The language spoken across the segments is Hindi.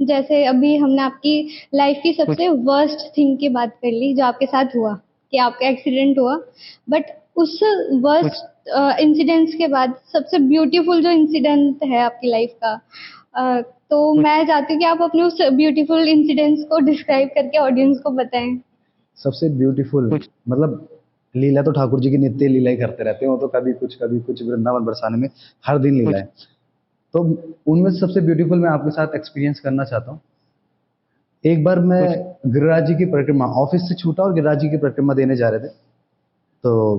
जैसे अभी हमने आपकी लाइफ की सबसे वर्स्ट थिंग की बात कर ली जो आपके साथ हुआ, कि आपका एक्सीडेंट हुआ, बट उस वर्स्ट इंसिडेंट्स के बाद सबसे ब्यूटीफुल जो इंसिडेंट है आपकी लाइफ का, तो मैं चाहती हूँ कि आप अपने उस ब्यूटीफुल इंसिडेंट्स को डिस्क्राइब करके ऑडियंस को बताएं। सबसे ब्यूटीफुल मतलब लीला तो ठाकुर जी की नित्य लीला ही करते रहते हैं, वो तो कभी कुछ वृंदावन बरसाने में हर दिन लीला है। तो उनमें से सबसे ब्यूटीफुल मैं आपके साथ एक्सपीरियंस करना चाहता हूँ। एक बार मैं गिरिराज जी की परिक्रमा, ऑफिस से छूटा और गिरिराज जी की परिक्रमा देने जा रहे थे, तो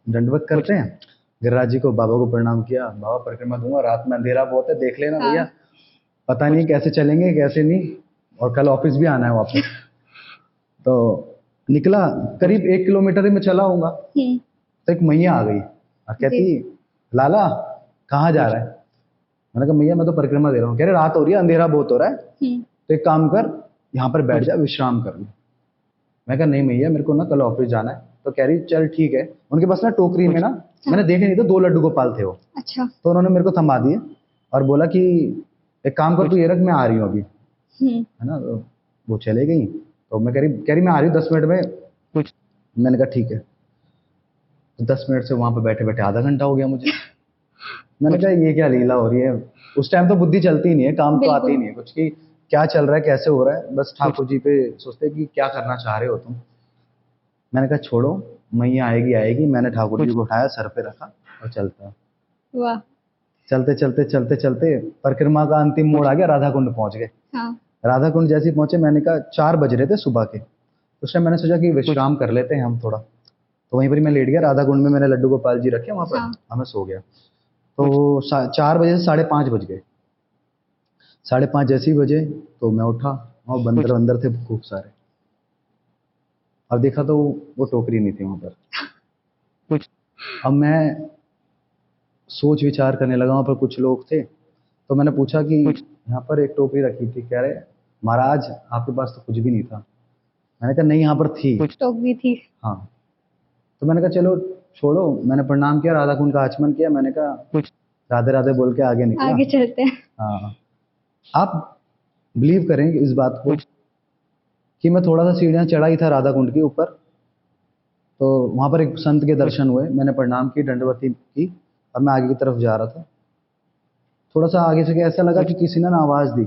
दंडवत करते हैं, गिरिराज जी को, बाबा को प्रणाम किया, बाबा परिक्रमा दूंगा, रात में अंधेरा बहुत है, देख लेना भैया, हाँ। पता नहीं कैसे चलेंगे कैसे नहीं, और कल ऑफिस भी आना है वापस। तो निकला, करीब 1 किलोमीटर ही मैं चला होऊंगा, तो एक मैया आ गई और कहती, लाला कहाँ जा रहा है? मैंने कहा मैया मैं तो परिक्रमा दे रहा हूँ। कह रहे रात हो रही है, अंधेरा बहुत हो रहा है, तो एक काम कर, यहाँ पर बैठ जा, विश्राम कर ले। मैं कहा नहीं मैया, मेरे को ना कल ऑफिस जाना है। तो कह रही चल ठीक है। उनके पास ना टोकरी में ना, मैंने देखे नहीं तो 2 लड्डू गोपाल थे वो। अच्छा। तो उन्होंने मेरे को थमा दिए और बोला कि एक काम कर, तू ये रख, मैं आ रही हूँ अभी, है ना। तो वो चले गई, तो मैं कह रही मैं आ रही हूँ 10 मिनट में। मैंने कहा ठीक है। तो 10 मिनट से वहां पे बैठे बैठे आधा घंटा हो गया मुझे। मैंने कहा ये क्या लीला हो रही है। उस टाइम तो बुद्धि चलती ही नहीं है, काम तो आती ही नहीं है कुछ, कि क्या चल रहा है कैसे हो रहा है, बस ठाकुर जी पे सोचते कि क्या करना चाह रहे हो तुम। मैंने कहा छोड़ो, मैया आएगी आएगी। मैंने ठाकुर जी को उठाया, सर पे रखा और चलता। वाह। चलते चलते चलते चलते परिक्रमा का अंतिम मोड़ आ गया, राधा कुंड पहुंच गए। हाँ। राधा कुंड जैसे ही पहुंचे, मैंने कहा 4 बज रहे थे सुबह के, उस टाइम मैंने सोचा कि विश्राम कर लेते हैं हम थोड़ा। तो वहीं पर ही मैं लेट गया राधा कुंड में, मैंने लड्डू गोपाल जी रखे वहां पर, और मैं सो गया। तो 4 बजे से 5:30 बज गए। 5:30 जैसे ही बजे तो मैं उठा, और बंदर अंदर थे खूब सारे, और देखा तो वो टोकरी नहीं थी वहां पर। अब मैं सोच विचार करने लगा, वहां पर कुछ लोग थे, तो मैंने पूछा कि यहाँ पर एक टोकरी रखी थी। कह रहे महाराज आपके पास तो कुछ भी नहीं था। मैंने कहा नहीं, यहाँ पर थी, कुछ टोकरी थी। हाँ। तो मैंने कहा चलो छोड़ो, मैंने प्रणाम किया, राधा कुंड का आचमन किया, मैंने कहा राधे राधे बोल के आगे निकला। आगे चलते हैं। हाँ, आप बिलीव करेंगे इस बात को कि मैं थोड़ा सा सीढ़ियाँ चढ़ा ही था राधा कुंड के ऊपर, तो वहां पर एक संत के दर्शन हुए, मैंने प्रणाम की, दंडवती की, और मैं आगे की तरफ जा रहा था। थोड़ा सा आगे से ऐसा लगा कि किसी ने ना आवाज दी,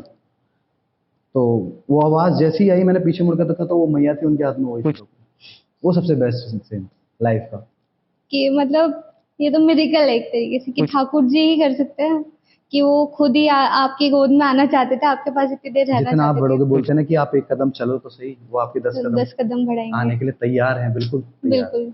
तो वो आवाज जैसी ही आई, मैंने पीछे मुड़कर देखा तो वो मैया थी, उनके हाथ में वही थी। वो सबसे बेस्ट सीन लाइफ का, कि मतलब ये तो मिरेकल है एक तरीके से, कि ठाकुर जी ही कर सकते हैं, कि वो खुद ही आपकी गोद में आना चाहते थे, आपके पास इतनी देर रहना जितना आप चाहते थे। बढ़ोगे, बोलते हैं ना कि आप एक कदम चलो तो सही, वो आपके 10 कदम 10 कदम बढ़ाएंगे। आने के लिए तैयार हैं, बिल्कुल तैयार। बिल्कुल।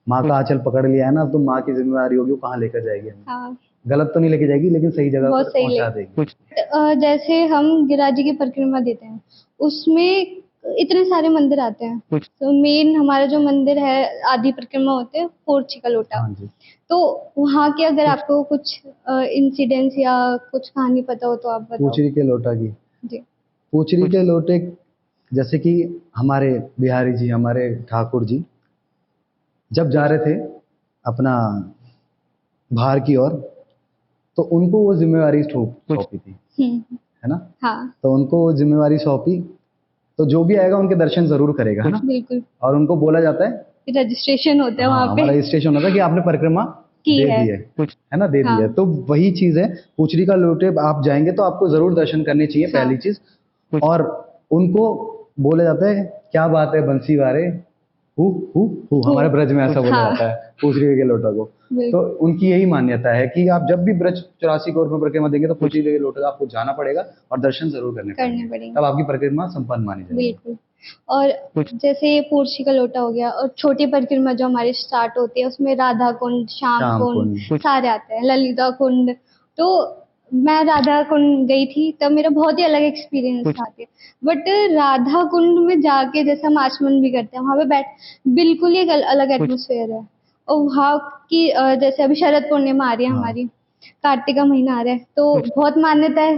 माँ का आंचल पकड़ लिया है ना, तो माँ की जिम्मेदारी होगी वो कहाँ लेकर जाएगी हमें। हाँ। गलत तो नहीं लेके जाएगी, लेकिन सही जगह बहुत पर सही पहुंचा देगी। जैसे हम गिरिराज जी की परिक्रमा देते हैं, उसमें इतने सारे मंदिर आते हैं, तो मेन हमारा जो मंदिर है, आदि परिक्रमा होते हैं पोर्ची का लोटा। हाँ जी। तो वहाँ के अगर आपको कुछ इंसिडेंट्स या कुछ कहानी पता हो तो आप बताओ। पूछरी के लोटा की, जी। पूछरी के लोटे, जैसे कि हमारे बिहारी जी, हमारे ठाकुर जी जब जा रहे थे अपना बाहर की ओर, तो उनको वो जिम्मेवारी सौंपी थी, है ना। हाँ। तो उनको वो जिम्मेवारी सौंपी, तो जो भी आएगा उनके दर्शन जरूर करेगा, है ना। बिल्कुल। और उनको बोला जाता है, रजिस्ट्रेशन होता है हाँ, वहाँ पे, हमारा रजिस्ट्रेशन होता है कि आपने परिक्रमा की दे है। दी है ना, दे दी है। हाँ। तो वही चीज है, पूछरी का लोटे आप जाएंगे तो आपको जरूर दर्शन करने चाहिए, पहली चीज। और उनको बोला जाता है, क्या बात है बंसी वारे, हु हु हु, हमारे ब्रज में ऐसा बोला जाता है पूछरी के लोटा को। तो उनकी यही मान्यता है कि आप जब भी ब्रज 84 कोर में परिक्रमा देंगे, तो पूछरी के लोटे आपको जाना पड़ेगा और दर्शन जरूर करने पड़ेंगे, तब आपकी परिक्रमा संपन्न मानी जाएगी। बिल्कुल। और जैसे पोर्ची का लोटा हो गया, और छोटी परिक्रमा जो हमारी स्टार्ट होती है, उसमें राधा कुंड, श्याम कुंड सारे आते हैं, ललिता कुंड। तो मैं राधा कुंड गई थी, तब मेरा बहुत ही अलग एक्सपीरियंस था। बट राधा कुंड में जाके जैसे हम आचमन भी करते हैं, वहां पे बैठ बिल्कुल ही एक अलग एटमोसफेयर है। और वहाँ की जैसे अभी शरद पूर्णिमा आ रही है हमारी, कार्तिक का महीना आ रहा है, तो बहुत मान्यता है।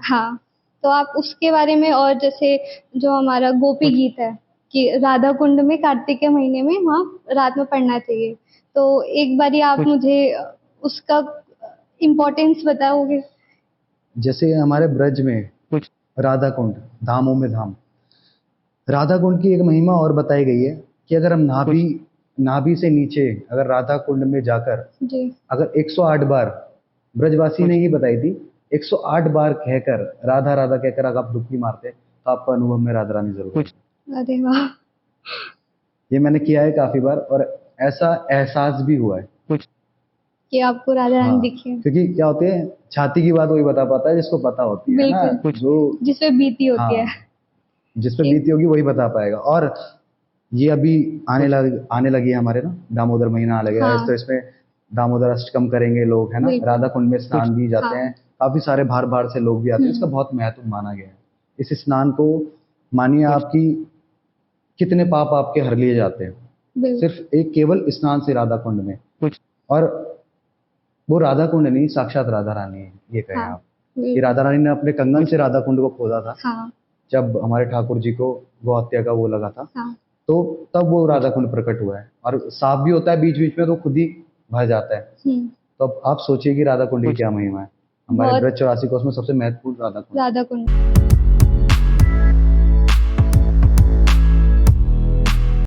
हाँ। तो आप उसके बारे में, और जैसे जो हमारा गोपी गीत है कि राधा कुंड में कार्तिक के महीने में वहाँ रात में पढ़ना चाहिए, तो एक बारी आप मुझे उसका इम्पोर्टेंस बताओगे। जैसे हमारे ब्रज में राधा कुंड, धामों में धाम। राधा कुंड की एक महिमा और बताई गई है कि अगर हम नाभि से नीचे अगर राधा कुंड में जाकर जी अगर 108 बार, ब्रजवासी ने ही बताई थी, 108 बार कहकर राधा राधा कहकर अगर आप डुबकी मारते तो आपको अनुभव में राधा रानी जरूर आएगी। अरे वाह ये मैंने किया है काफी बार और ऐसा एहसास भी हुआ है। कि आपको राधा रानी हाँ, दिखी है। क्योंकि क्या होते हैं, छाती की बात वही बता पाता है जिसको पता होती है ना, बिल्कुल जो जिसपे बीती होती है। हाँ, जिस पे बीती होगी वही बता पाएगा। और ये अभी आने लगी है हमारे ना, दामोदर महीना आने लगा है, हाँ तो इसमें दामोदर अष्टकम करेंगे लोग, है ना, बिल्कुल राधा कुंड में स्नान भी जाते हाँ हैं, काफी सारे बाहर बाहर से लोग भी आते हैं, इसका बहुत महत्व माना गया है। इस स्नान को मानिए आपकी कितने पाप आपके हर लिए जाते हैं, बिल्कुल सिर्फ एक केवल स्नान से राधा कुंड में। और वो राधा कुंड नहीं, साक्षात राधा रानी है, ये कहें हाँ आप। कि राधा रानी ने अपने कंगन से राधा कुंड को खोदा था, हाँ जब हमारे ठाकुर जी को गौ हत्या का वो लगा था, हाँ तो तब वो राधा कुंड प्रकट हुआ है। और साफ भी होता है बीच बीच में, तो खुद ही भर जाता है। तो अब आप सोचिए कि राधा कुंड की क्या महिमा है। हमारे बहुत ब्रज 84 कोस में सबसे महत्वपूर्ण राधा कुंड। राधा कुंड।